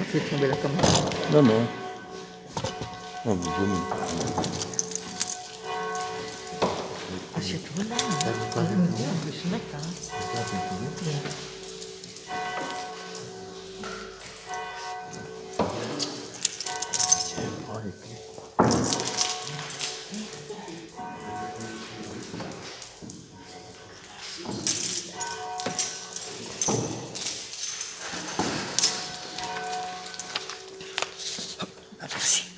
fait tomber la caméra. Non, non. Non, mais je... Assieds-toi là. On peut se mettre là. Merci.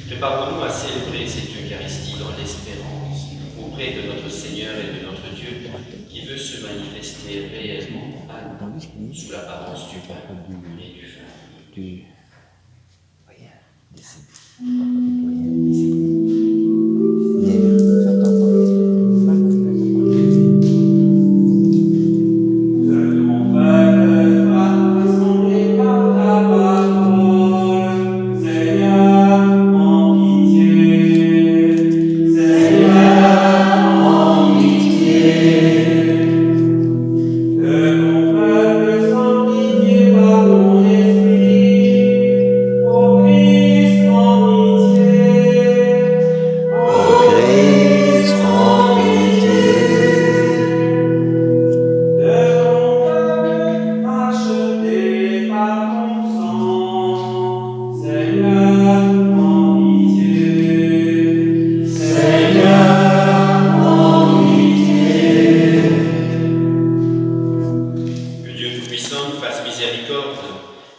Prépare-nous à célébrer espérance auprès de notre Seigneur et de notre Dieu qui veut se manifester réellement à nous sous l'apparence du pain et du vin. Du doyen décédé.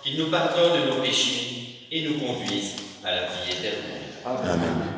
qu'il nous pardonne nos péchés et nous conduise à la vie éternelle. Amen.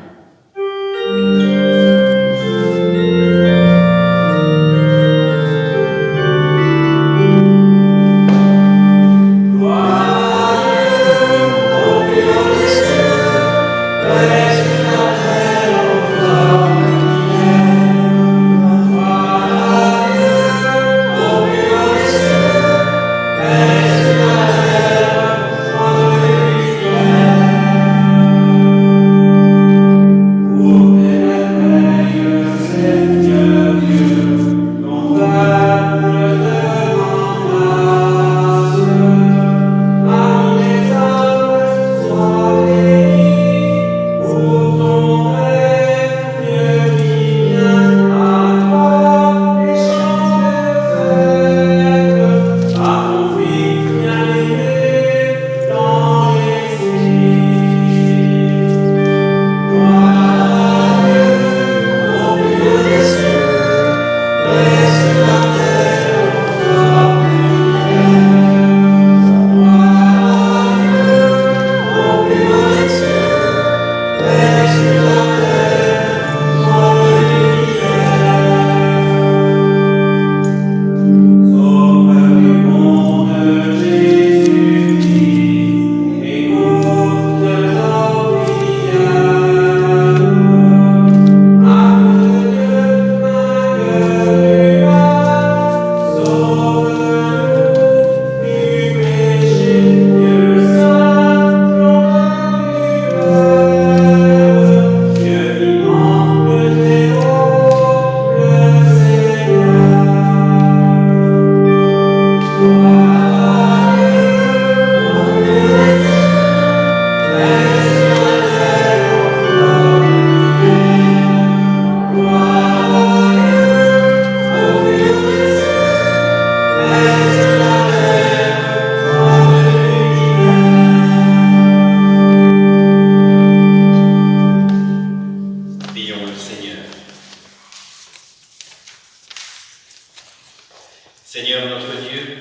Seigneur notre Dieu,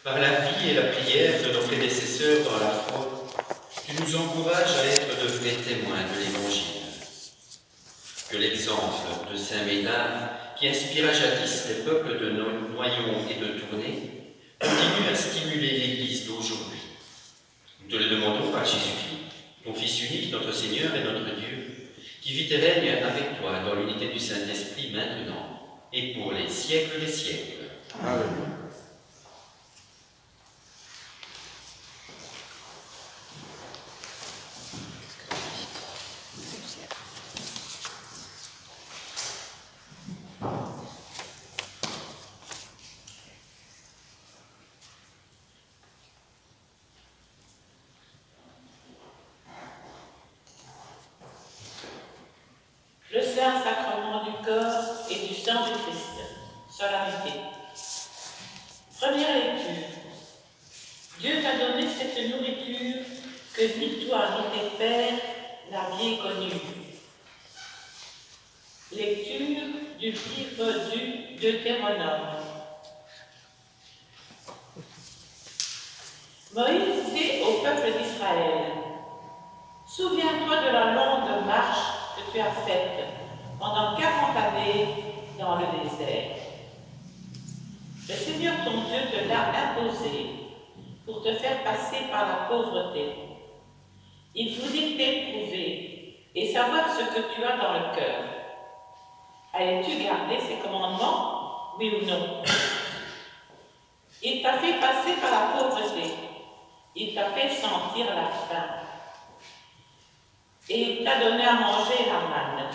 par la vie et la prière de nos prédécesseurs dans la foi, tu nous encourages à être de vrais témoins de l'Évangile. Que l'exemple de Saint Médard, qui inspira jadis les peuples de Noyon et de Tournai, continue à stimuler l'Église d'aujourd'hui. Nous te le demandons par Jésus-Christ, ton Fils unique, notre Seigneur et notre Dieu, qui vit et règne avec toi dans l'unité du Saint-Esprit maintenant et pour les siècles des siècles. Amen. Le saint sacrement du corps et du sang du Christ. Solarité. Première lecture. Dieu t'a donné cette nourriture que ni toi ni tes pères n'aviez connue. Lecture du livre du Deutéronome. Moïse dit au peuple d'Israël: souviens-toi de la longue marche que tu as faite en Dieu te l'a imposé pour te faire passer par la pauvreté. Il faut dire t'éprouver et savoir ce que tu as dans le cœur. Allais-tu garder ses commandements, oui ou non? Il t'a fait passer par la pauvreté. Il t'a fait sentir la faim. Et il t'a donné à manger la manne.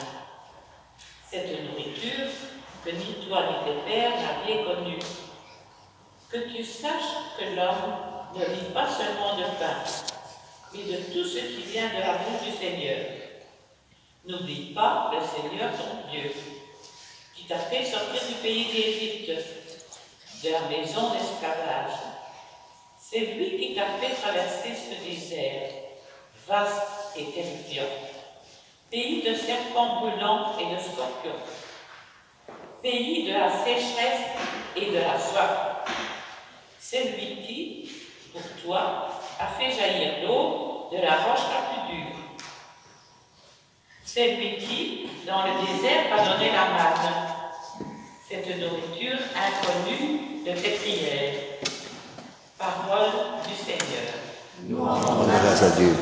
Cette nourriture que ni toi ni tes pères n'aviez connue. Que tu saches que l'homme ne vit pas seulement de pain, mais de tout ce qui vient de la bouche du Seigneur. N'oublie pas le Seigneur ton Dieu, qui t'a fait sortir du pays d'Égypte, de la maison d'esclavage. C'est lui qui t'a fait traverser ce désert, vaste et terrifiant, pays de serpents brûlants et de scorpions, pays de la sécheresse et de la soif. C'est lui qui, pour toi, a fait jaillir l'eau de la roche la plus dure. C'est lui qui, dans le désert, t'a donné la manne, cette nourriture inconnue de tes prières. Parole du Seigneur. Grâce à Dieu.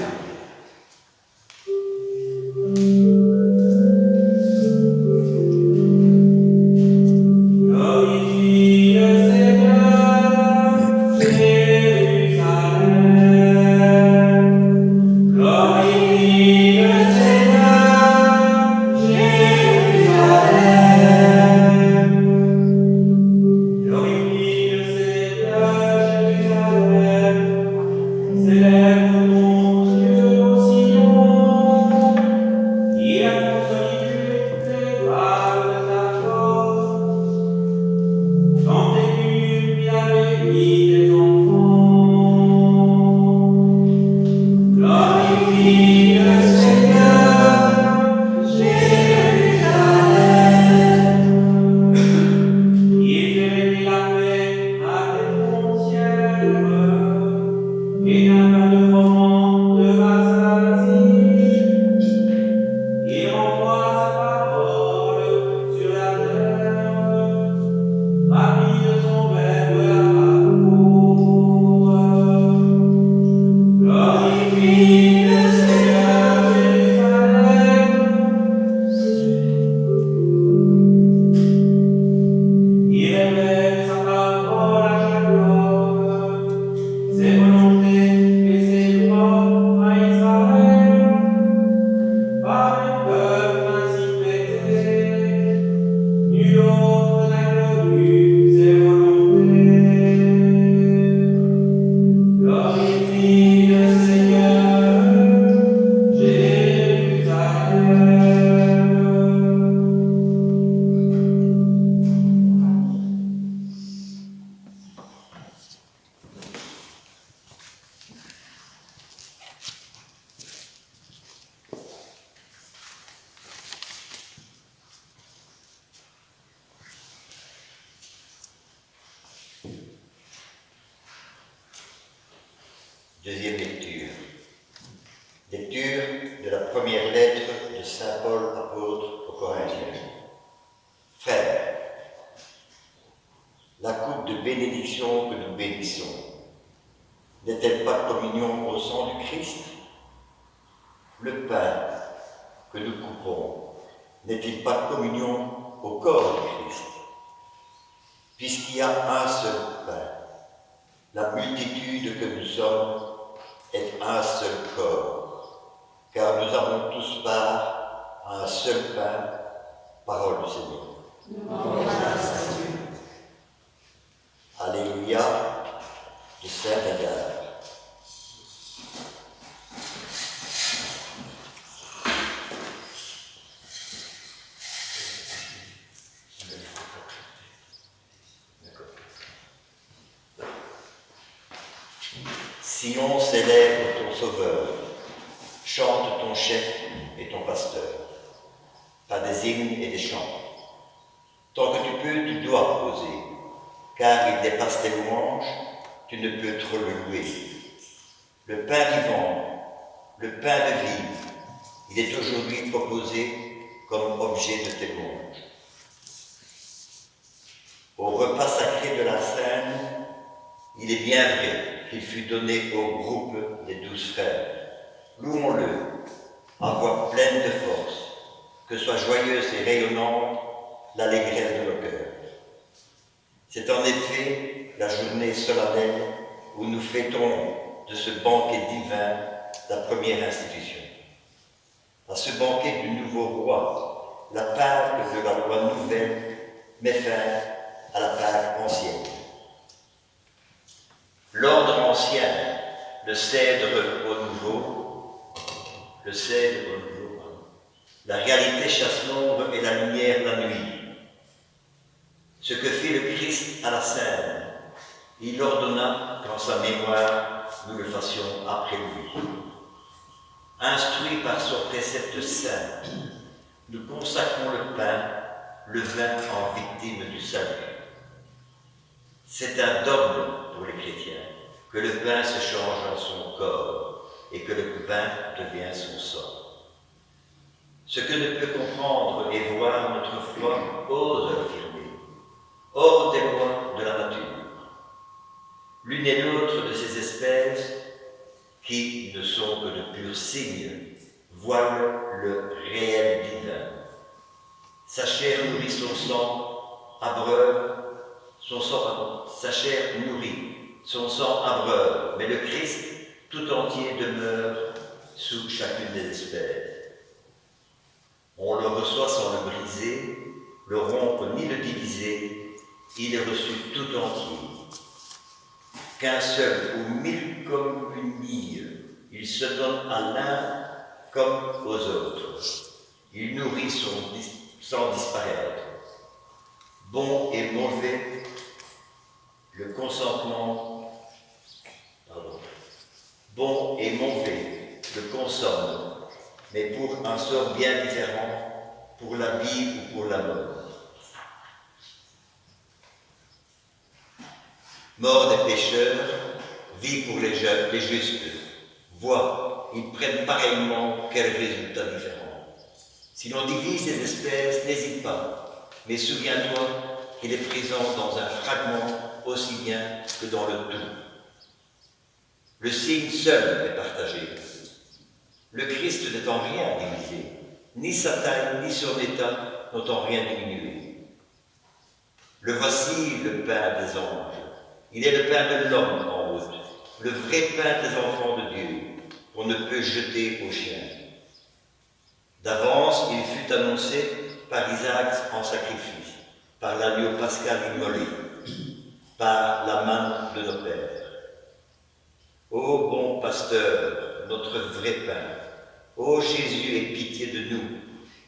Deuxième lecture. Lecture de la première lettre de saint Paul apôtre aux Corinthiens. Frères, la coupe de bénédiction que nous bénissons n'est-elle pas communion au sang du Christ? Le pain que nous coupons n'est-il pas communion au corps du Christ? Puisqu'il y a un seul pain, la multitude que nous sommes est un seul corps, car nous avons tous part à un seul pain, parole du Seigneur. Alléluia, de Saint Agathe. Sion célèbre ton Sauveur, chante ton chef et ton pasteur, par des hymnes et des chants. Tant que tu peux, tu dois poser, car il dépasse tes louanges, tu ne peux trop le louer. Le pain vivant, le pain de vie, il est aujourd'hui proposé comme objet de témoignage. Au repas sacré de la Seine, Il est bien vrai qu'il fut donné au groupe des 12 frères. Louons-le, à voix pleine de force, que soit joyeuse et rayonnante l'allégresse de nos cœurs. C'est en effet la journée solennelle où nous fêtons de ce banquet divin la première institution. À ce banquet du nouveau roi, la Pâque de la loi nouvelle met fin à la Pâque ancienne. L'ordre ancien, le cèdre au nouveau, la réalité chasse l'ombre et la lumière la nuit. Ce que fit le Christ à la scène, il ordonna qu'en sa mémoire nous le fassions après lui. Instruits par son précepte saint, nous consacrons le pain, le vin en victime du salut. C'est un dogme pour les chrétiens que le pain se change en son corps et que le vin devient son sang. Ce que ne peut comprendre et voir notre foi ose l'affirmer, hors des lois de la nature. L'une et l'autre de ces espèces, qui ne sont que de purs signes, voilent le réel divin. Sa chair nourrit son sang, abreuve, sa chair nourrit, son sang abreuve, mais le Christ tout entier demeure sous chacune des espèces. On le reçoit sans le briser, le rompre ni le diviser, il est reçu tout entier. Qu'un seul ou 1000 communies, il se donne à l'un comme aux autres. Il nourrit sans disparaître. Bon et mauvais, le consentement, bon et mauvais, le consomme, mais pour un sort bien différent, pour la vie ou pour la mort. Mort des pécheurs, vie pour les justes. Vois, ils prennent pareillement quel résultat différent. Si l'on divise les espèces, n'hésite pas, mais souviens-toi qu'il est présent dans un fragment aussi bien que dans le tout. Le signe seul est partagé. Le Christ n'est en rien divisé, ni sa taille ni son état n'ont en rien diminué. Le voici le pain des anges. Il est le pain de l'homme en route, le vrai pain des enfants de Dieu, qu'on ne peut jeter aux chiens. D'avance, il fut annoncé par Isaac en sacrifice, par l'agneau pascal immolé, par la main de nos pères. Ô bon pasteur, notre vrai pain, ô Jésus, aie pitié de nous,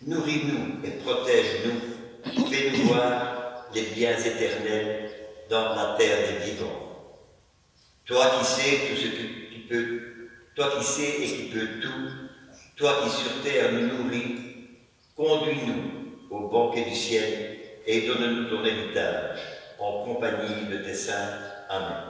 nourris-nous et protège-nous, fais-nous voir les biens éternels dans la terre des vivants. Toi qui sais tout ce que tu peux, toi qui sais et qui peux tout, toi qui sur terre nous nourris, conduis-nous au banquet du ciel et donne-nous ton héritage en compagnie de tes saints. Amen.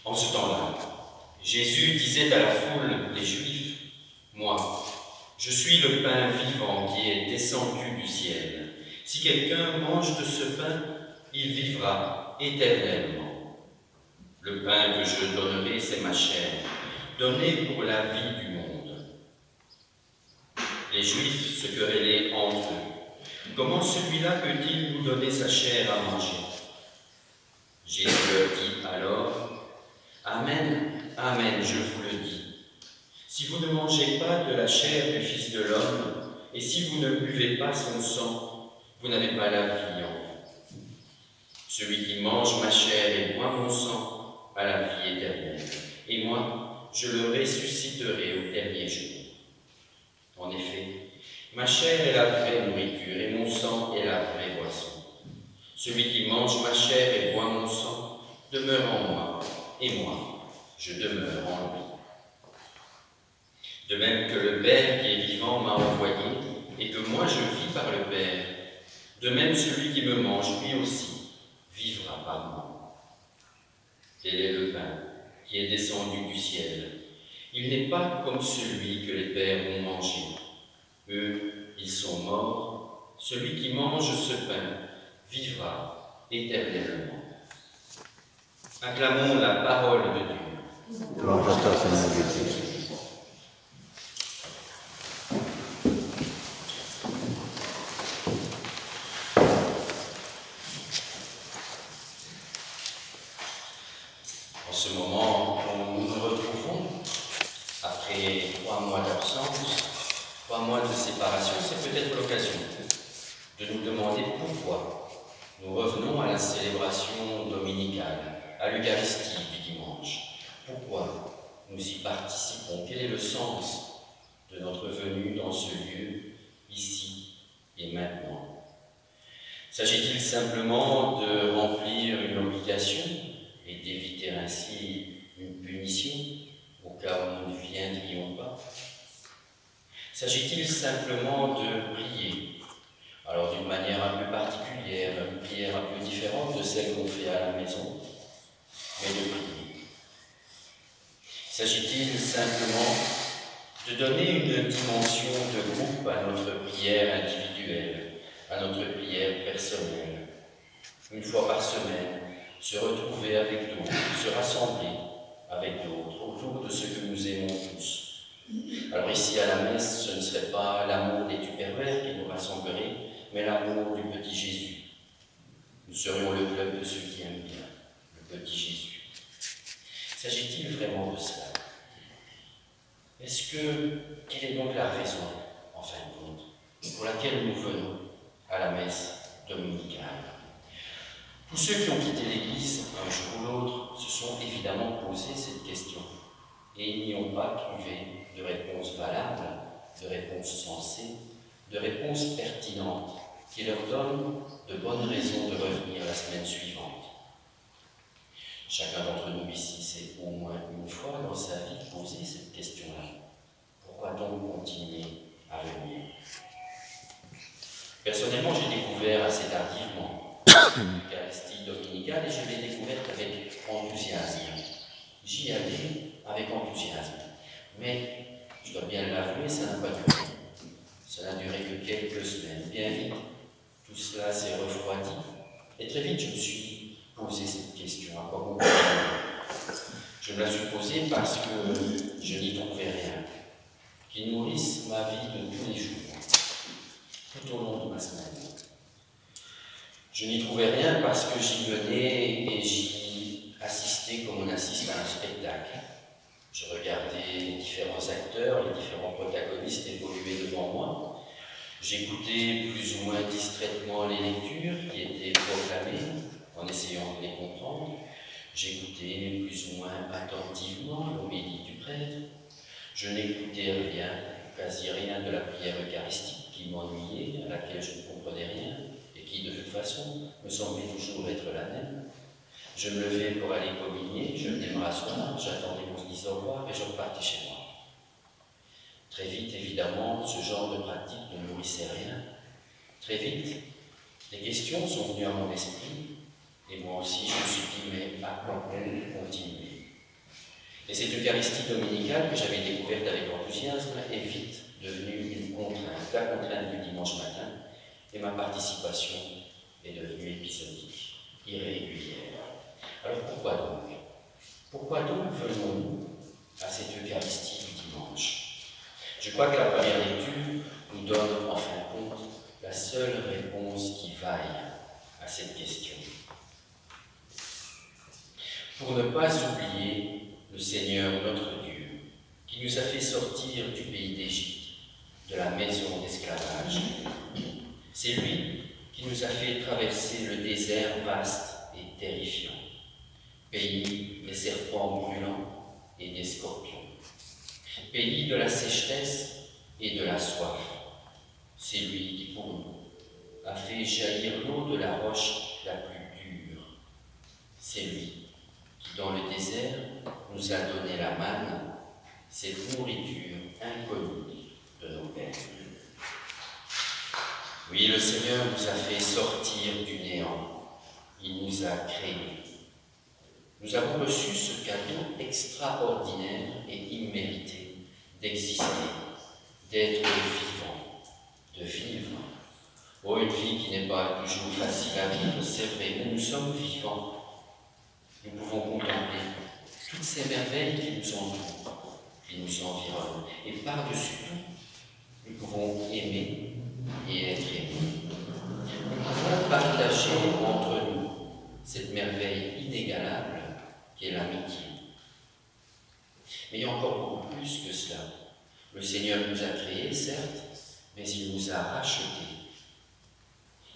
En ce temps-là, Jésus disait à la foule des Juifs, « Moi, je suis le pain vivant qui est descendu du ciel. Si quelqu'un mange de ce pain, il vivra éternellement. Le pain que je donnerai, c'est ma chair, donnée pour la vie du monde. » Les Juifs se querellaient entre eux. Comment celui-là peut-il nous donner sa chair à manger? Jésus leur dit alors, Amen, amen, je vous le dis. Si vous ne mangez pas de la chair du Fils de l'homme, et si vous ne buvez pas son sang, vous n'avez pas la vie en vous. Celui qui mange ma chair et boit mon sang a la vie éternelle, et moi, je le ressusciterai au dernier jour. En effet, ma chair est la vraie nourriture, et mon sang est la vraie boisson. Celui qui mange ma chair et boit mon sang demeure en moi, et moi, je demeure en lui. De même que le Père qui est vivant m'a envoyé, et que moi je vis par le Père, de même celui qui me mange, lui aussi, vivra par moi. Tel est le pain qui est descendu du ciel. Il n'est pas comme celui que les pères ont mangé. Eux, ils sont morts. Celui qui mange ce pain vivra éternellement. Acclamons la parole de Dieu. Gloire à toi, Seigneur Jésus. En ce moment où nous nous retrouvons, après 3 mois d'absence, 3 mois de séparation, c'est peut-être l'occasion de nous demander pourquoi nous revenons à la célébration dominicale, à l'Eucharistie du dimanche. Pourquoi nous y participons? Quel est le sens de notre venue dans ce lieu, ici et maintenant? S'agit-il simplement de remplir une obligation et d'éviter ainsi une punition au cas où nous ne viendrions pas? S'agit-il simplement de prier, alors d'une manière un peu particulière, une prière un peu différente de celle qu'on fait à la maison, mais de prier? S'agit-il simplement de donner une dimension de groupe à notre prière individuelle, à notre prière personnelle, une fois par semaine, se retrouver avec d'autres, se rassembler avec d'autres autour de ce que nous aimons tous? Alors ici à la messe, ce ne serait pas l'amour des tupperwares qui nous rassemblerait, mais l'amour du petit Jésus. Nous serions le club de ceux qui aiment bien, le petit Jésus. S'agit-il vraiment de cela? Quelle est donc la raison, en fin de compte, pour laquelle nous venons à la messe dominicale? Tous ceux qui ont quitté l'Église un jour ou l'autre se sont évidemment posé cette question et ils n'y ont pas trouvé de réponse valable, de réponse sensée, de réponse pertinente qui leur donne de bonnes raisons de revenir la semaine suivante. Chacun d'entre nous ici s'est au moins une fois dans sa vie posé cette question-là. Pourquoi donc continuer à venir? Personnellement, j'ai découvert assez tardivement l'Eucharistie dominicale et je l'ai découverte avec enthousiasme. J'y allais avec enthousiasme. Mais, je dois bien l'avouer, ça n'a pas duré. Ça n'a duré que quelques semaines. Bien vite, tout cela s'est refroidi. Et très vite, je me suis posé cette question. À quoi bon continuer? Je me la suis posée parce que je n'y trouvais rien qui nourrisse ma vie de tous les jours, tout au long de ma semaine. Je n'y trouvais rien parce que j'y venais et j'y assistais comme on assiste à un spectacle. Je regardais les différents acteurs, les différents protagonistes évoluer devant moi. J'écoutais plus ou moins distraitement les lectures qui étaient proclamées en essayant de les comprendre. J'écoutais plus ou moins attentivement l'homélie du prêtre. Je n'écoutais rien, quasi rien de la prière eucharistique qui m'ennuyait, à laquelle je ne comprenais rien et qui de toute façon me semblait toujours être la même. Je me levais pour aller communier, je venais me rasseoir, j'attendais qu'on se dise au revoir et je repartais chez moi. Très vite, évidemment, ce genre de pratique ne nourrissait rien. Très vite, les questions sont venues à mon esprit et moi aussi je me suis dit, mais à quoi bon continuer? Et cette Eucharistie dominicale que j'avais découverte avec enthousiasme est vite devenue une contrainte, la contrainte du dimanche matin, et ma participation est devenue épisodique, irrégulière. Alors pourquoi donc? Pourquoi donc venons-nous à cette Eucharistie du dimanche? Je crois que la première lecture nous donne en fin de compte la seule réponse qui vaille à cette question. pour ne pas oublier le Seigneur notre Dieu, qui nous a fait sortir du pays d'Égypte, de la maison d'esclavage. C'est lui qui nous a fait traverser le désert vaste et terrifiant, pays des serpents brûlants et des scorpions, pays de la sécheresse et de la soif. C'est lui qui, pour nous, a fait jaillir l'eau de la roche la plus dure. C'est lui qui, dans le désert, nous a donné la manne, cette nourriture inconnue de nos pères. Oui, le Seigneur nous a fait sortir du néant. Il nous a créés. Nous avons reçu ce cadeau extraordinaire et immérité d'exister, d'être vivant, de vivre. Oh, une vie qui n'est pas toujours facile à vivre, c'est vrai, mais nous sommes vivants. Nous pouvons contempler toutes ces merveilles qui nous entourent, qui nous environnent. Et par-dessus tout, nous pouvons aimer et être aimés. Nous pouvons partager entre nous cette merveille inégalable qu'est l'amitié. Mais il y a encore beaucoup plus que cela. Le Seigneur nous a créés, certes, mais il nous a rachetés.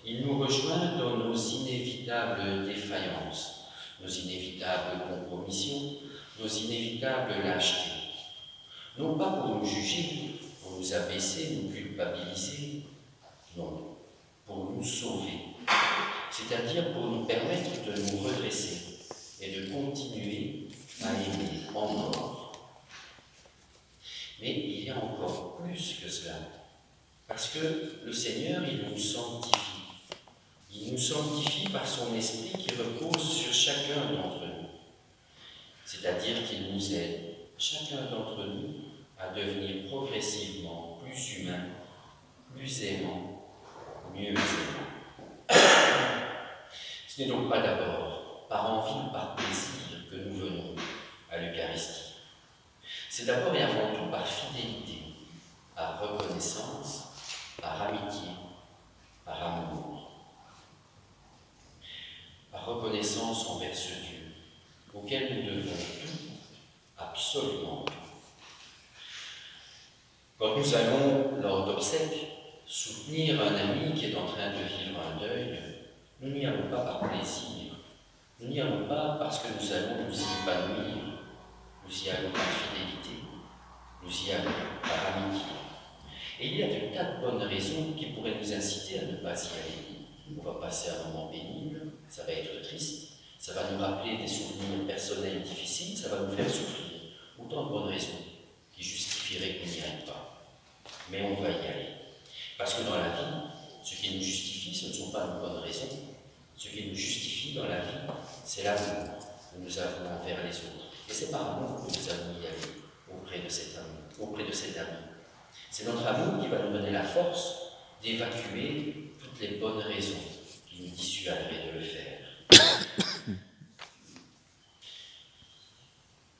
Il nous rejoint dans nos inévitables défaillances, nos inévitables compromissions, nos inévitables lâchetés. Non pas pour nous juger, pour nous abaisser, nous culpabiliser, non, pour nous sauver, c'est-à-dire pour nous permettre de nous redresser et de continuer à aimer encore. Mais il y a encore plus que cela, parce que le Seigneur, il nous sanctifie. Il nous sanctifie par son esprit qui repose sur chacun d'entre nous. C'est-à-dire qu'il nous aide, chacun d'entre nous, à devenir progressivement plus humain, plus aimant, mieux aimant. Ce n'est donc pas d'abord par envie ou par plaisir que nous venons à l'Eucharistie. C'est d'abord et avant tout par fidélité, par reconnaissance, par amitié, par amour. Par reconnaissance envers ce Dieu, auquel nous devons tout, absolument tout. Quand nous allons, lors d'obsèques, soutenir un ami qui est en train de vivre un deuil, nous n'y allons pas par plaisir, nous n'y allons pas parce que nous allons nous y épanouir, nous y allons par fidélité, nous y allons par amitié. Et il y a de tas de bonnes raisons qui pourraient nous inciter à ne pas y aller. On va passer un moment pénible, ça va être triste, ça va nous rappeler des souvenirs personnels difficiles, ça va nous faire souffrir. Autant de bonnes raisons qui justifieraient qu'on n'y aille pas. Mais on va y aller. Parce que dans la vie, ce qui nous justifie, ce ne sont pas nos bonnes raisons. Ce qui nous justifie dans la vie, c'est l'amour que nous avons envers les autres. Et c'est par amour que nous allons y aller auprès de cet ami. C'est notre amour qui va nous donner la force d'évacuer toutes les bonnes raisons qui nous dissuaderaient de le faire.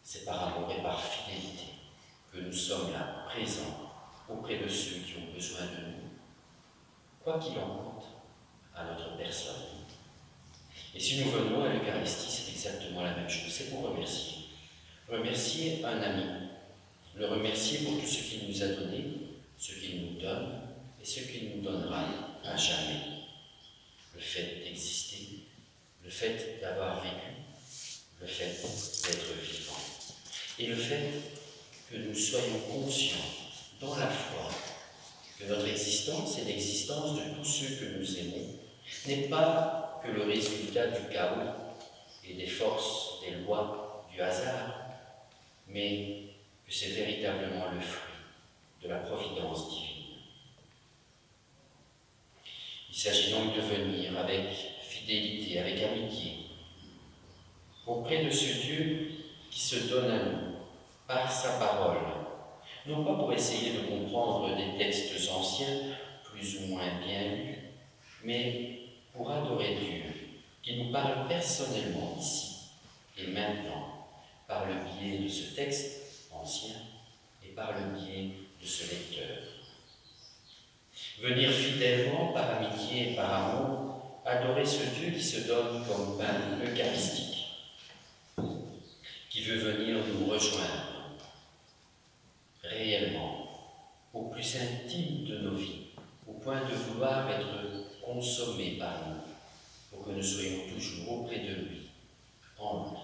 C'est par amour et par fidélité que nous sommes là, présents, auprès de ceux qui ont besoin de nous, quoi qu'il en coûte à notre personne. Et si nous venons à l'Eucharistie, c'est exactement la même chose, c'est pour remercier. Remercier un ami, le remercier pour tout ce qu'il nous a donné, ce qu'il nous donne et ce qu'il nous donnera à jamais. Le fait d'exister, le fait d'avoir vécu, le fait d'être vivant. Et le fait que nous soyons conscients, dans la foi, que notre existence et l'existence de tous ceux que nous aimons n'est pas que le résultat du chaos et des forces, des lois, du hasard, mais que c'est véritablement le fruit de la providence divine. Il s'agit donc de venir avec fidélité, avec amitié, auprès de ce Dieu qui se donne à nous par sa parole, non pas pour essayer de comprendre des textes anciens, plus ou moins bien lus, mais pour adorer Dieu, qui nous parle personnellement ici et maintenant, par le biais de ce texte ancien et par le biais de ce lecteur. Venir fidèlement, par amitié et par amour, adorer ce Dieu qui se donne comme pain eucharistique. qui veut venir nous rejoindre réellement, au plus intime de nos vies, au point de vouloir être consommé par nous, pour que nous soyons toujours auprès de lui, en lui.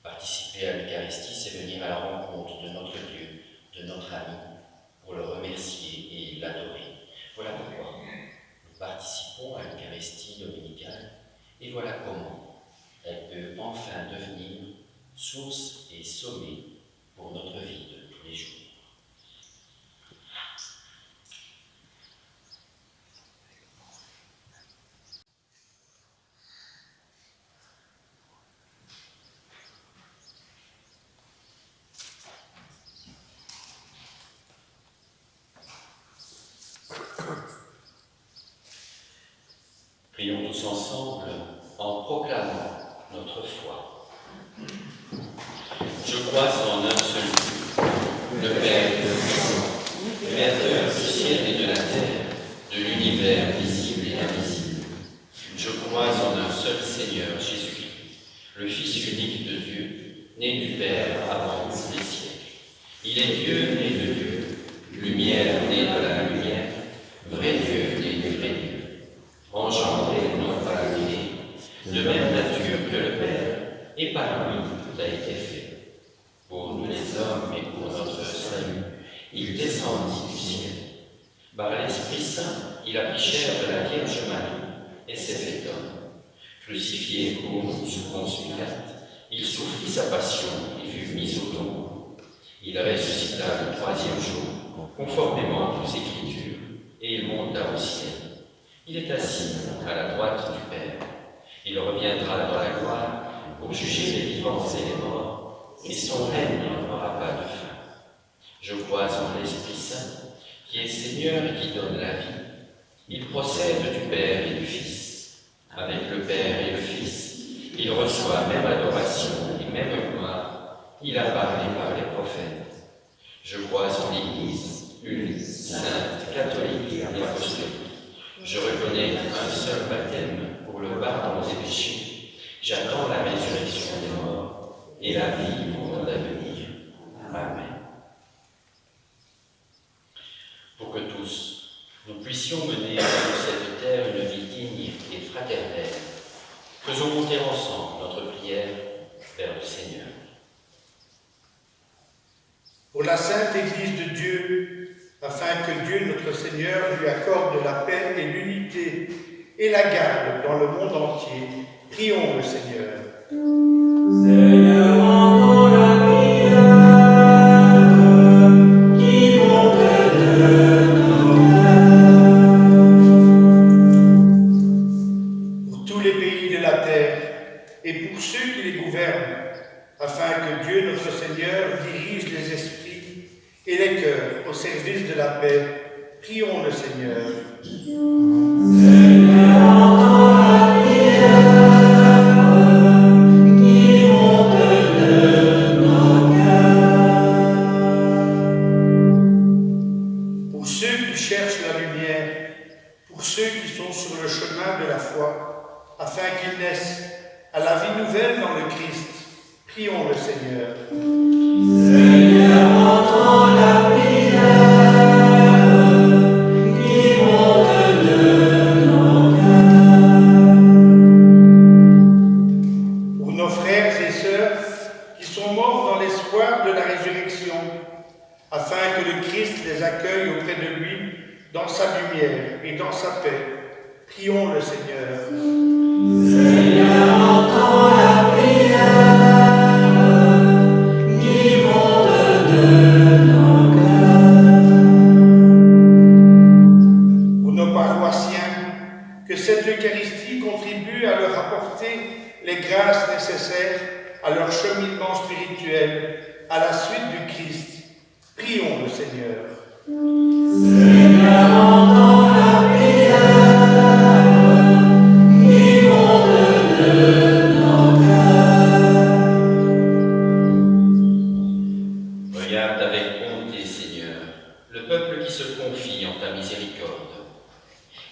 Participer à l'Eucharistie, c'est venir à la rencontre de notre Dieu, de notre ami, pour le remercier et l'adorer. Voilà pourquoi nous participons à l'Eucharistie dominicale, et voilà comment elle peut enfin devenir source et sommet pour notre vie de tous les jours. Prions tous ensemble en proclamant notre foi. Je crois en un seul Dieu, le Père Tout-Puissant, Créateur du ciel et de la terre, de l'univers visible et invisible. Je crois en un seul Seigneur, Jésus-Christ, le Fils unique de Dieu, né du Père avant les siècles. Il est Dieu né de Dieu, lumière née de la lumière, vrai Dieu né du vrai Dieu. Engendré non par la vie, de même nature que le Père, et par lui tout a été fait. Pour nous les hommes et pour notre salut, il descendit du ciel. Par l'Esprit Saint, il a pris chair de la Vierge Marie et s'est fait homme. Crucifié pour nous sous Ponce Pilate, il souffrit sa passion et fut mis au tombeau. Il ressuscita le troisième jour, conformément aux Écritures, et il monta au ciel. Il est assis à la droite du Père. Il reviendra dans la gloire pour juger les vivants et les morts, et son règne n'aura pas de fin. Je crois en l'Esprit Saint, qui est Seigneur et qui donne la vie. Il procède du Père et du Fils. Avec le Père et le Fils, il reçoit même adoration et même gloire. Il a parlé par les prophètes. Je crois en l'Église, une, sainte, catholique et apostolique. Je reconnais un seul baptême pour le pardon des péchés. J'attends la résurrection des morts et la vie du monde à venir. Amen. Pour que tous, nous puissions mener sur cette terre une vie digne et fraternelle, faisons monter ensemble notre prière vers le Seigneur. Pour la Sainte Église de Dieu, afin que Dieu notre Seigneur lui accorde la paix et l'unité et la garde dans le monde entier, prions le Seigneur. Seigneur, entends la prière qui monte de nos cœurs. Pour tous les pays de la terre et pour ceux qui les gouvernent, afin que Dieu notre Seigneur dirige les esprits et les cœurs au service de la paix, prions le Seigneur. Seigneur, entends la prière qui monte de nos cœurs. Pour ceux qui cherchent la lumière, pour ceux qui sont sur le chemin de la foi, afin qu'ils naissent à la vie nouvelle dans le Christ, prions le Seigneur. Seigneur, entends la prière qui monte de nos cœurs. Pour nos frères et sœurs qui sont morts dans l'espoir de la résurrection, afin que le Christ les accueille auprès de lui dans sa lumière et dans sa paix, prions le Seigneur. Seigneur, entends la prière qui monte de nos cœurs. Pour nos paroissiens, que cette Eucharistie contribue à leur apporter les grâces nécessaires à leur cheminement spirituel, à la suite du Christ. Prions le Seigneur. Seigneur, entends la prière qui monte de nos cœurs. Regarde avec bonté, Seigneur, le peuple qui se confie en ta miséricorde.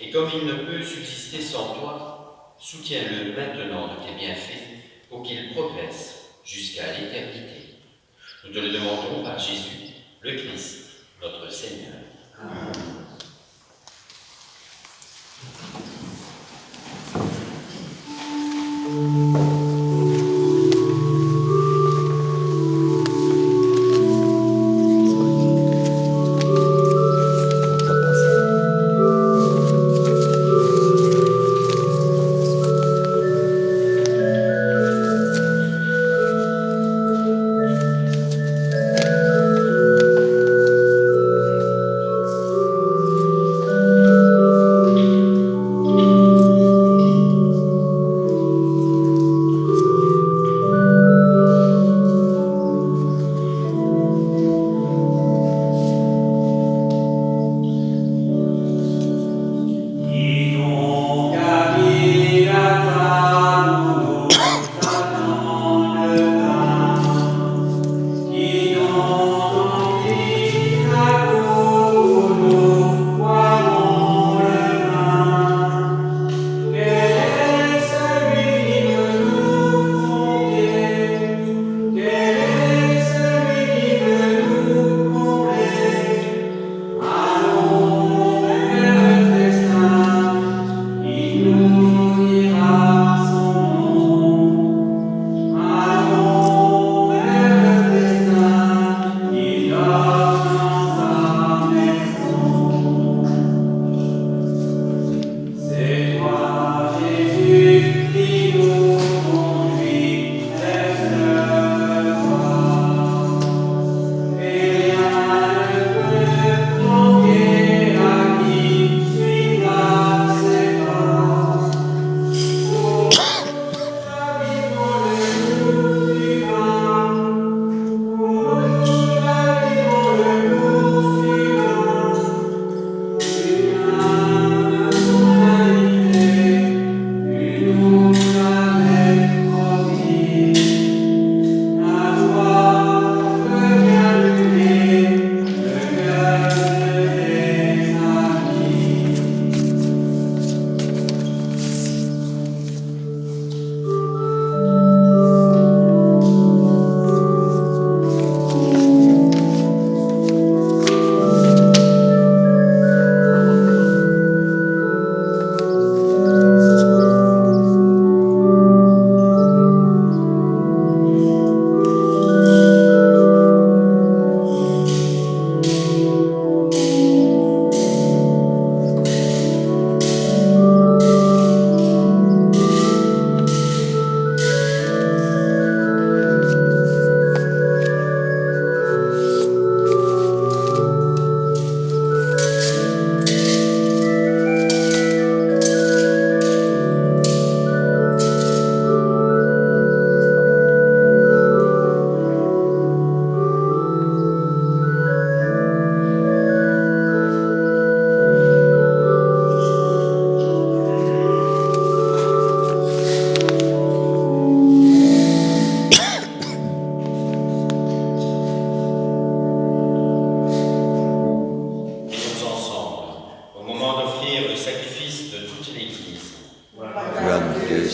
Et comme il ne peut subsister sans toi, soutiens-le maintenant de tes bienfaits, pour qu'il progresse jusqu'à l'éternité. Nous te le demandons par Jésus, le Christ, notre Seigneur. Amen.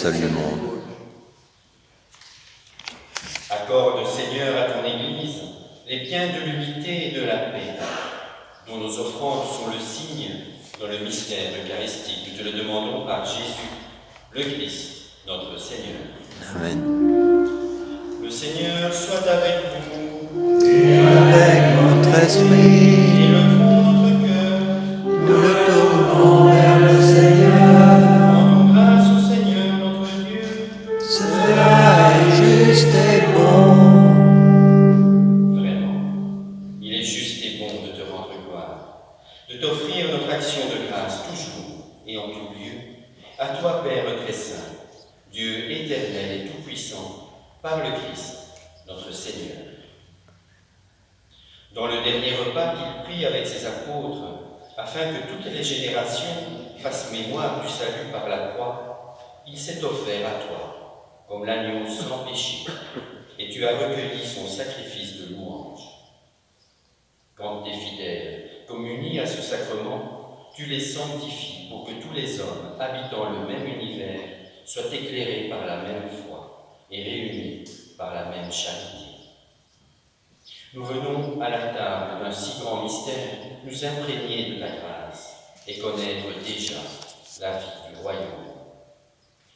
salut du monde. Accorde, Seigneur, à ton Église les biens de l'unité et de la paix, dont nos offrandes sont le signe dans le mystère eucharistique. Nous te le demandons par Jésus, le Christ, notre Seigneur. Amen. Le Seigneur soit avec vous. Et avec notre esprit, Élevons notre cœur. nous le tournons vers le Seigneur. Rendons grâce au Seigneur, notre Dieu. Cela est juste et bon. Vraiment, il est juste et bon de te rendre gloire, de t'offrir notre action de grâce toujours et en tout lieu, à toi, Père très saint, Dieu éternel et tout-puissant, par le Christ, notre Seigneur. Dans le dernier repas qu'il prit avec ses apôtres, afin que toutes les générations fassent mémoire du salut par la croix, il s'est offert à toi, comme l'agneau sans péché, et tu as recueilli son sacrifice de louange. Quand tes fidèles, comme unis à ce sacrement, tu les sanctifies pour que tous les hommes habitant le même univers soient éclairés par la même foi et réunis par la même charité. Nous venons à la table d'un si grand mystère, nous imprégner de ta grâce et connaître déjà la vie du royaume.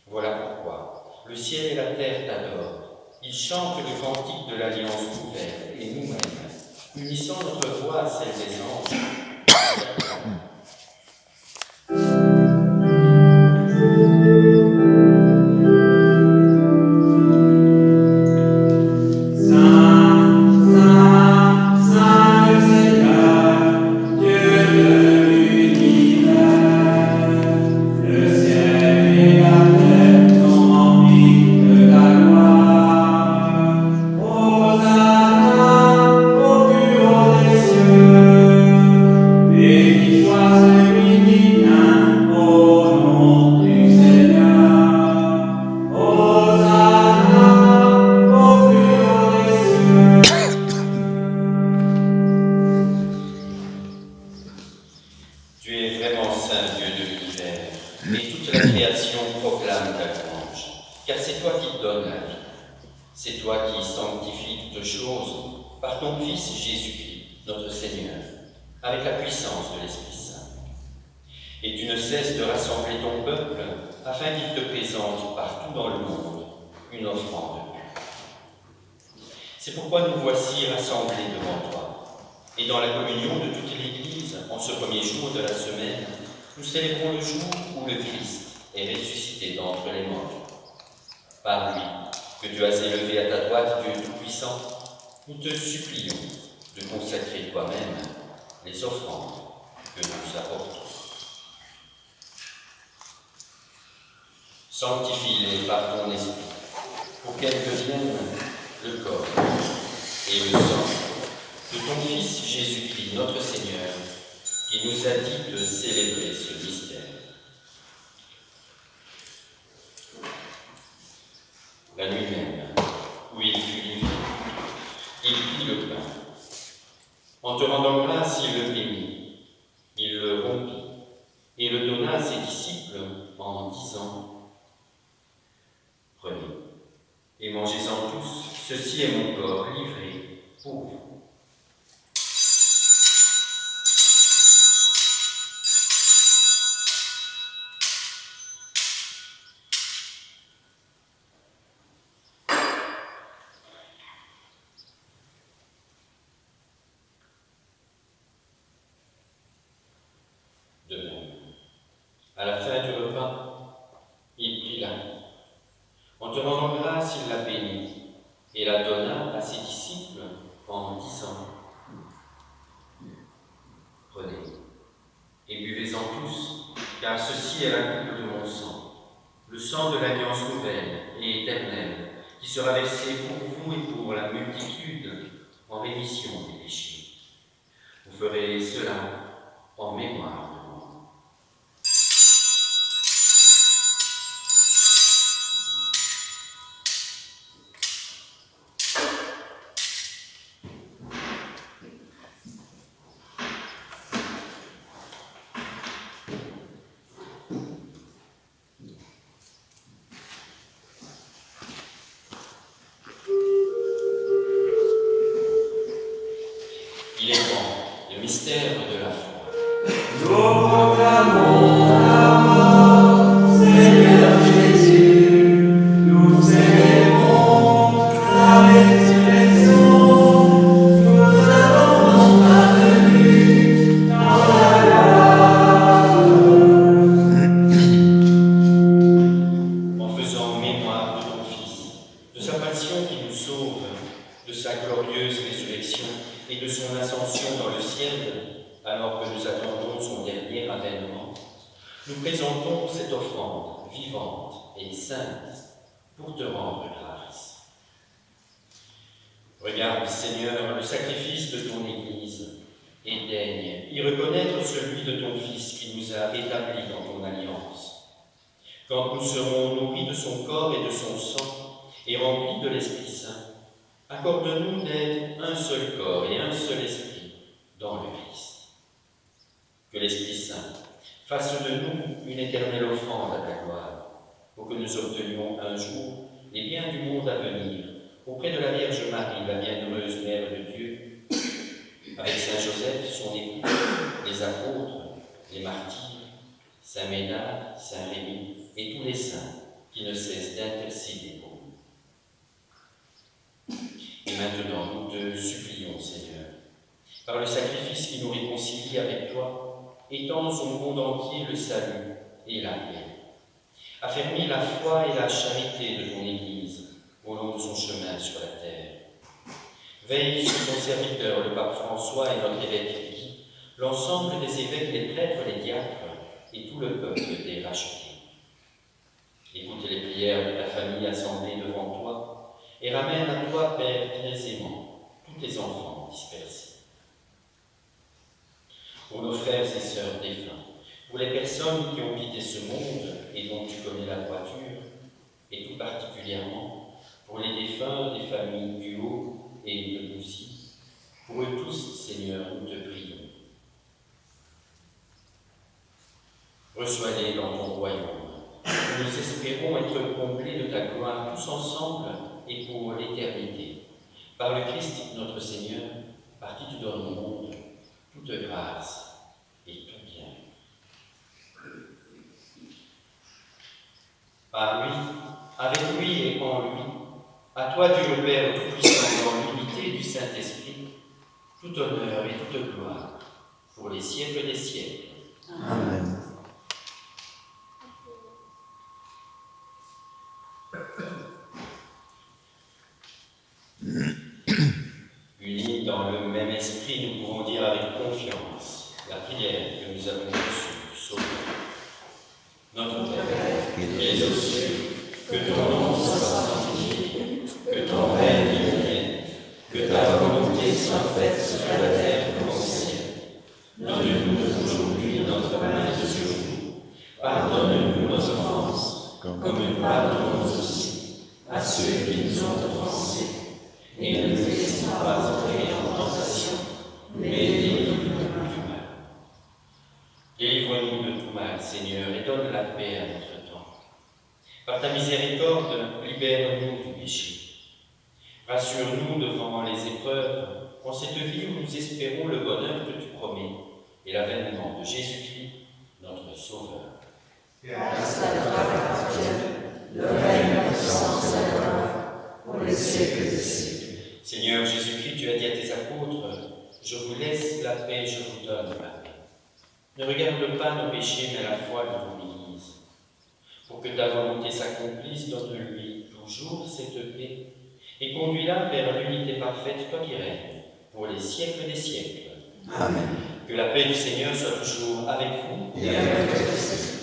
Voilà pourquoi le ciel et la terre t'adorent. Ils chantent le cantique de l'alliance nouvelle et nous-mêmes, unissant notre voix à celle des anges, c'est toi qui sanctifies toutes choses par ton Fils Jésus-Christ, notre Seigneur, avec la puissance de l'Esprit Saint. Et tu ne cesses de rassembler ton peuple afin qu'il te présente partout dans le monde une offrande pure. C'est pourquoi nous voici rassemblés devant toi. Et dans la communion de toute l'Église, en ce premier jour de la semaine, nous célébrons le jour où le Christ est ressuscité d'entre les morts. Par lui, que tu as élevé à ta droite, Dieu Tout-Puissant, nous te supplions de consacrer toi-même les offrandes que nous apportons. Sanctifie-les par ton esprit, pour qu'elles deviennent le corps et le sang de ton Fils Jésus-Christ, notre Seigneur, qui nous a dit de célébrer ce mystère. La nuit même, où il fut livré, il prit le pain. En te rendant grâce, il le bénit, il le rompit et le donna à ses disciples en disant : Prenez et mangez-en tous, ceci est mon corps livré pour vous. De même, à la fin du repas, il prit la coupe. En te rendant grâce, il la bénit et la donna à ses disciples en disant : Prenez et buvez-en tous, car ceci est la coupe de mon sang, le sang de l'alliance nouvelle et éternelle, qui sera versé pour vous et pour la multitude en rémission des péchés. Vous ferez cela en mémoire de moi. Il est grand, le mystère de la foi. Nous proclamons ta mort, Seigneur Jésus. Nous célébrons ta résurrection. Nous attendons ta venue dans la gloire. En faisant mémoire de ton Fils, de sa passion qui nous sauve, de sa glorieuse résurrection et de son ascension dans le ciel, alors que nous attendons son dernier avènement, nous présentons cette offrande vivante et sainte pour te rendre grâce. Regarde, Seigneur, le sacrifice de ton Église et daigne y reconnaître celui de ton Fils qui nous a établis dans ton alliance. Quand nous serons nourris de son corps et de son sang et remplis de l'Esprit Saint, accorde-nous d'être un seul corps et un seul esprit dans le Christ. Que l'Esprit Saint fasse de nous une éternelle offrande à ta gloire, pour que nous obtenions un jour et bien du monde à venir, auprès de la Vierge Marie, la bienheureuse Mère de Dieu, avec Saint Joseph, son époux, les apôtres, les martyrs, Saint Médard, Saint Rémy et tous les saints qui ne cessent d'intercéder pour nous. Et maintenant, nous te supplions, Seigneur, par le sacrifice qui nous réconcilie avec toi, étends au monde entier le salut et la paix. Affermis la foi et la charité de ton Église au long de son chemin sur la terre. Veille sur ton serviteur, le pape François et notre évêque Guy, l'ensemble des évêques, les prêtres, les diacres et tout le peuple des rachetés. Écoute les prières de ta famille assemblée devant toi et ramène à toi, Père très aimant, tous tes enfants dispersés. Pour nos frères et sœurs défunts, pour les personnes qui ont quitté ce monde et dont tu connais la droiture, et tout particulièrement pour les défunts des familles du Haut et de Boussy, pour eux tous, Seigneur, nous te prions. Reçois-les dans ton royaume. Nous espérons être comblés de ta gloire tous ensemble et pour l'éternité. Par le Christ notre Seigneur, par qui tu donnes au monde toute grâce et tout bien. Par lui, avec lui et en lui, à toi Dieu le Père Tout-Puissant, dans l'unité du Saint-Esprit, tout honneur et toute gloire, pour les siècles des siècles. Amen. Unis dans le même esprit, nous pouvons dire avec confiance la prière que nous avons reçue, Sauveur. Notre Père, qui es aux cieux, que ton nom soit sanctifié, que ton règne vienne, que ta volonté soit faite sur la terre comme au ciel. Donne-nous aujourd'hui notre pain de ce jour. Pardonne-nous nos offenses, comme nous pardonnons aussi à ceux qui nous ont offensés. Et ne nous laissons pas entrer en tentation, mais délivre-nous du mal. Délivre-nous de tout mal, Seigneur, et donne la paix à notre temps. Par ta miséricorde, libère-nous du péché. Rassure-nous devant les épreuves, en cette vie où nous espérons le bonheur que tu promets et l'avènement de Jésus-Christ, notre Sauveur. Grâce à toi, Dieu, le règne, la puissance et la gloire, pour les siècles des siècles. Seigneur Jésus-Christ, tu as dit à tes apôtres, je vous laisse la paix, je vous donne la paix. Ne regarde pas nos péchés, mais la foi de ton Église. Pour que ta volonté s'accomplisse, donne-lui toujours cette paix et conduis-la vers l'unité parfaite, toi qui règnes, pour les siècles des siècles. Amen. Que la paix du Seigneur soit toujours avec vous Et avec votre esprit.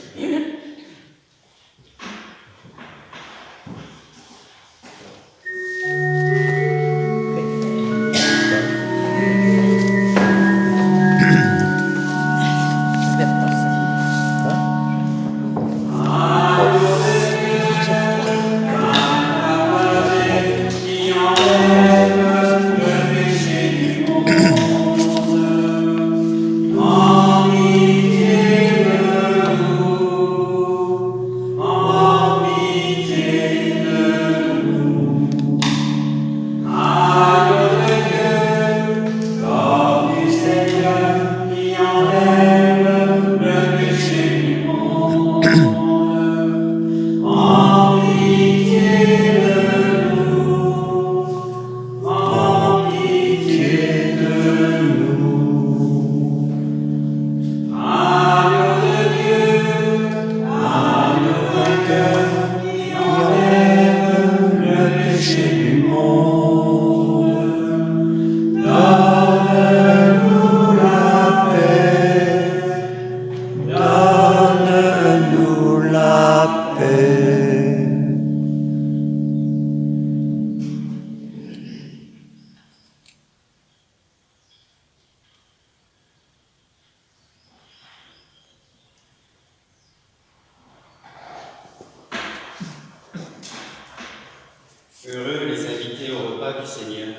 Heureux les invités au repas du Seigneur.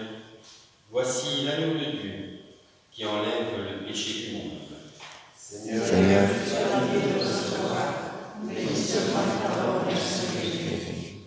Voici l'agneau de Dieu qui enlève le péché du monde. Seigneur, béni soit ta parole et son Jésus.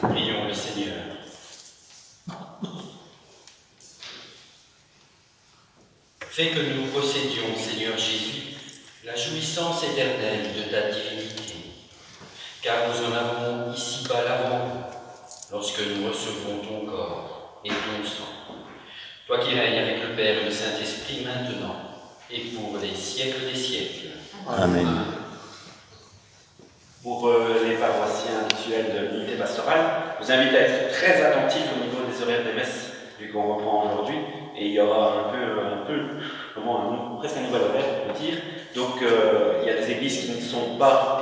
Prions le Seigneur. Fais que nous possédions, Seigneur Jésus, la jouissance éternelle de ta divinité, car nous en avons ici-bas l'avant lorsque nous recevons ton corps et ton sang. Toi qui règnes avec le Père et le Saint-Esprit maintenant et pour les siècles des siècles. Amen. Pour les paroissiens habituels de l'unité pastorale, nous vous invite à être très attentifs au niveau des horaires des messes, vu qu'on reprend aujourd'hui, et il y aura presque un nouvel horaire, on peut dire. Donc il y a des églises qui ne sont pas,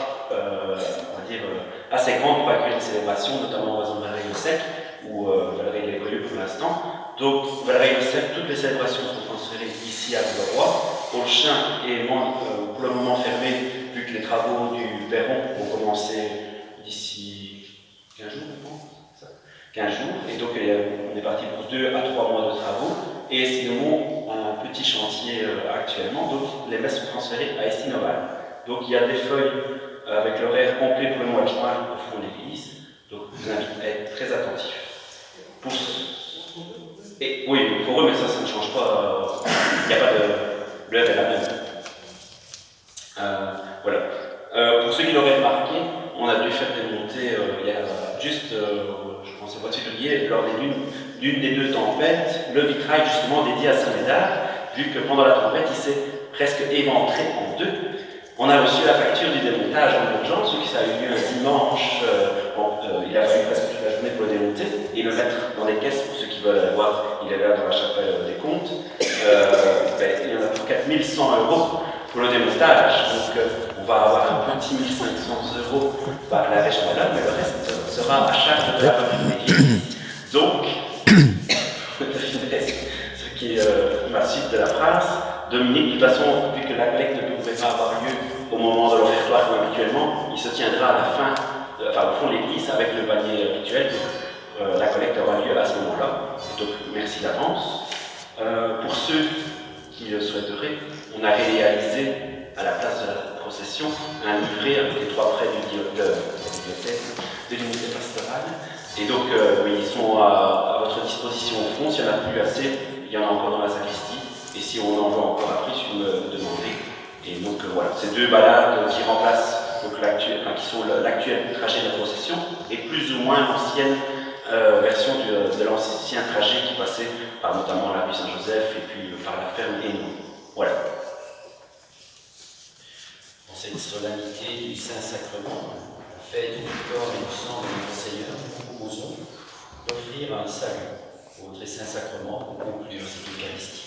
assez grandes pour accueillir les célébrations, notamment au raison de Valérie-le-Sec, ou Valérie-les-Brieux pour l'instant. Donc Valérie-le-Sec, toutes les célébrations sont transférées ici à Villeroy. Olchin est pour le moment fermé, vu que les travaux du perron vont commencer d'ici 15 jours, je pense. 15 jours, et donc on est parti pour 2 à 3 mois de travaux, et Estinomont a un petit chantier actuellement, donc les messes sont transférées à Estinoval. Donc il y a des feuilles avec l'horaire complet pour le mois de juin au fond de l'église, donc je vous invite à être très attentifs. Et oui, pour eux, mais ça ne change pas, il n'y a pas de... l'heure est la même. Voilà. Pour ceux qui l'auraient remarqué, on a dû faire démonter il y a juste, je pense au mois de février, lors d'une des 2 tempêtes, le vitrail justement dédié à Saint-Médard, vu que pendant la tempête, il s'est presque éventré en 2. On a reçu la facture du démontage en urgence, vu que ça a eu lieu un dimanche, il a fallu presque toute la journée pour le démonter et le mettre dans les caisses pour ceux qui veulent aller voir, il est là dans la chapelle des comptes. Il y en a pour 4 100 € pour le démontage, donc on va avoir un petit 1 500 € par la région là, mais le reste sera à charge de la l'église. Donc, ce qui est ma suite de la phrase, Dominique, de toute façon, vu que la collecte ne pouvait pas avoir lieu au moment de l'offertoire comme habituellement, il se tiendra à la fin, au fond de l'église avec le panier habituel, donc la collecte aura lieu à ce moment-là. Donc merci d'avance. Pour ceux qui le souhaiteraient, on a réalisé à la place de la procession un livret avec les 3 prêts de l'unité pastorale. Et donc ils sont à votre disposition au fond. S'il n'y en a plus assez, il y en a encore dans la sacristie. Et si on en veut encore après, je vais me demander. Et donc voilà, ces 2 balades qui remplacent donc qui sont l'actuel trajet de la procession et plus ou moins l'ancienne version de l'ancien trajet qui passait par notamment la rue Saint-Joseph et puis par la ferme Hénon. Voilà. Dans cette solennité du Saint-Sacrement, la fête du corps et du sang de notre Seigneur, nous proposons d'offrir un salut au très Saint-Sacrement pour conclure cette Eucharistie.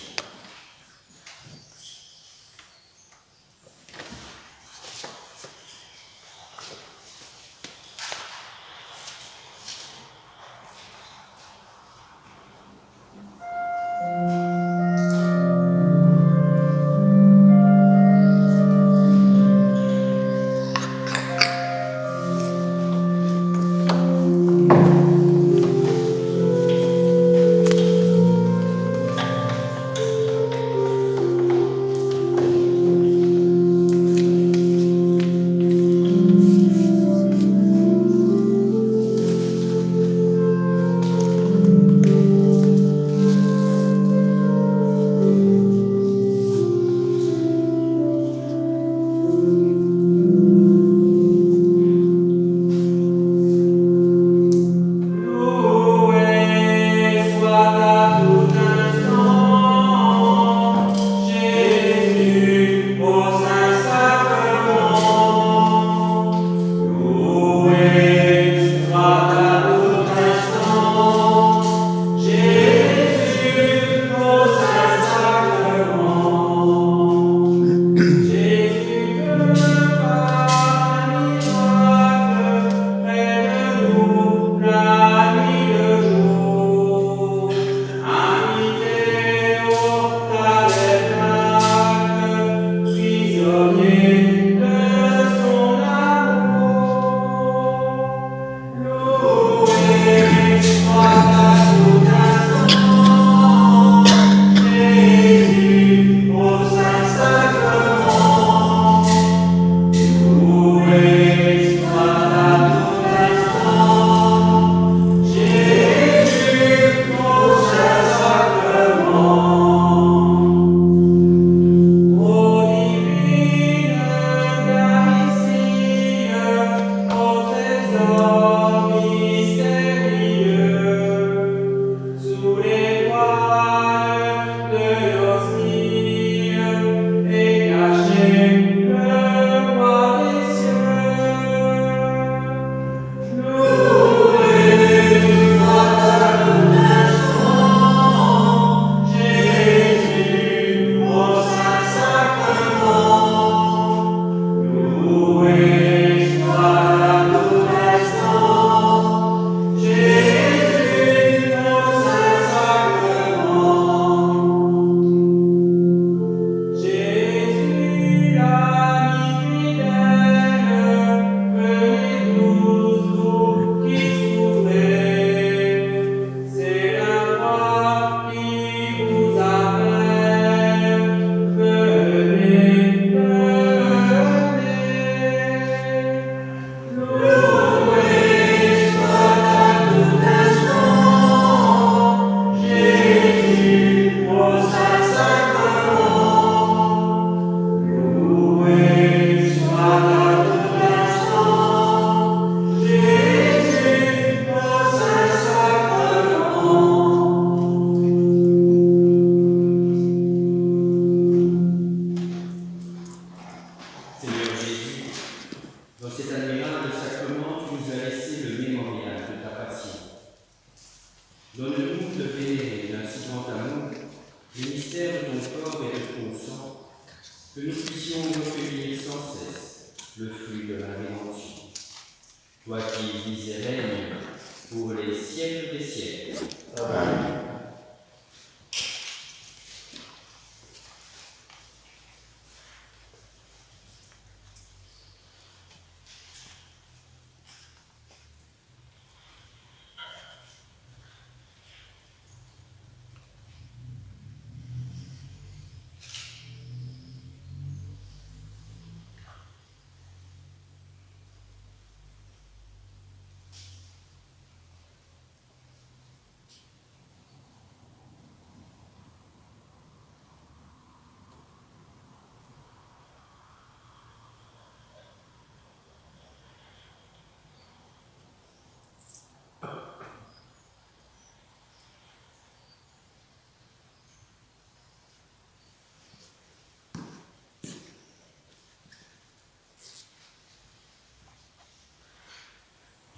Dans cet admirable sacrement, tu nous as laissé le mémorial de ta passion. Donne-nous de vénérer d'un si grand amour les mystères de ton corps et de ton sang, que nous puissions recueillir sans cesse le fruit de la rédemption. Toi qui vis et règnes pour les siècles des siècles. Amen.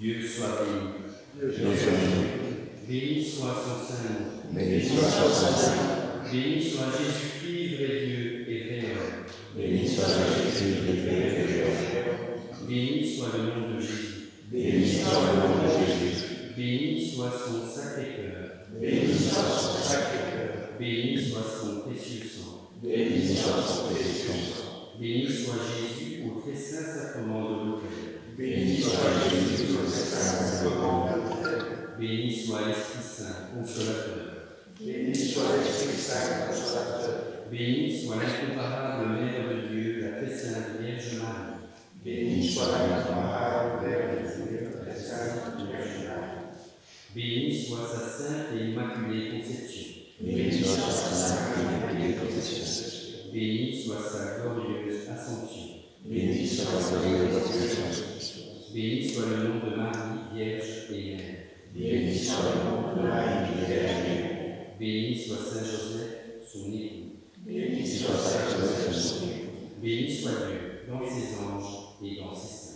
Dieu soit béni. Béni soit son Saint. Béni soit Jésus-Christ, vrai Dieu et vrai homme. Béni soit le nom de Jésus. Béni soit son Sacré-Cœur. Béni soit son précieux sang. Béni soit Jésus au très saint sacrement de l'autel. Béni soit l'Esprit Saint, consolateur. Béni soit l'incomparable Mère de Dieu, la très sainte Vierge Marie. Béni soit sa sainte et immaculée conception. Béni soit sa glorieuse ascension. Béni soit le nom de Marie, Vierge et Mère. Béni soit Saint Joseph, son époux. Béni soit Dieu dans ses anges et dans ses saints.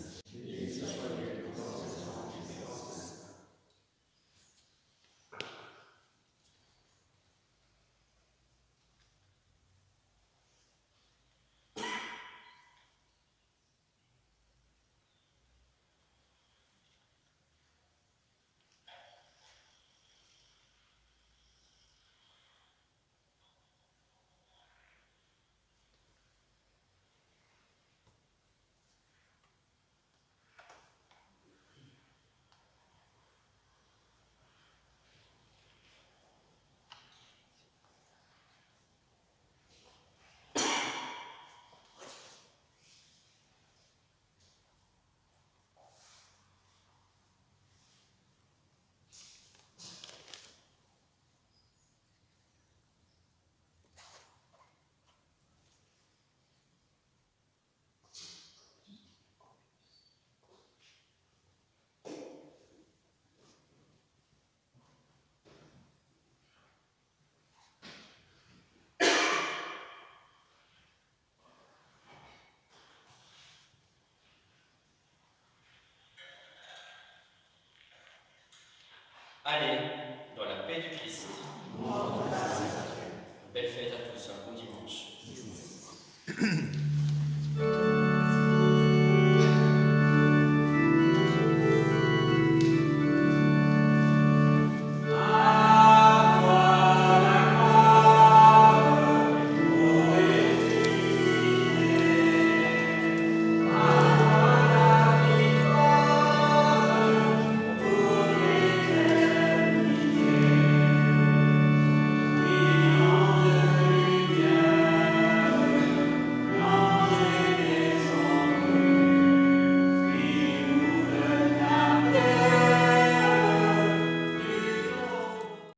Allez, dans la paix du Christ. Belle fête à tous, un bon dimanche.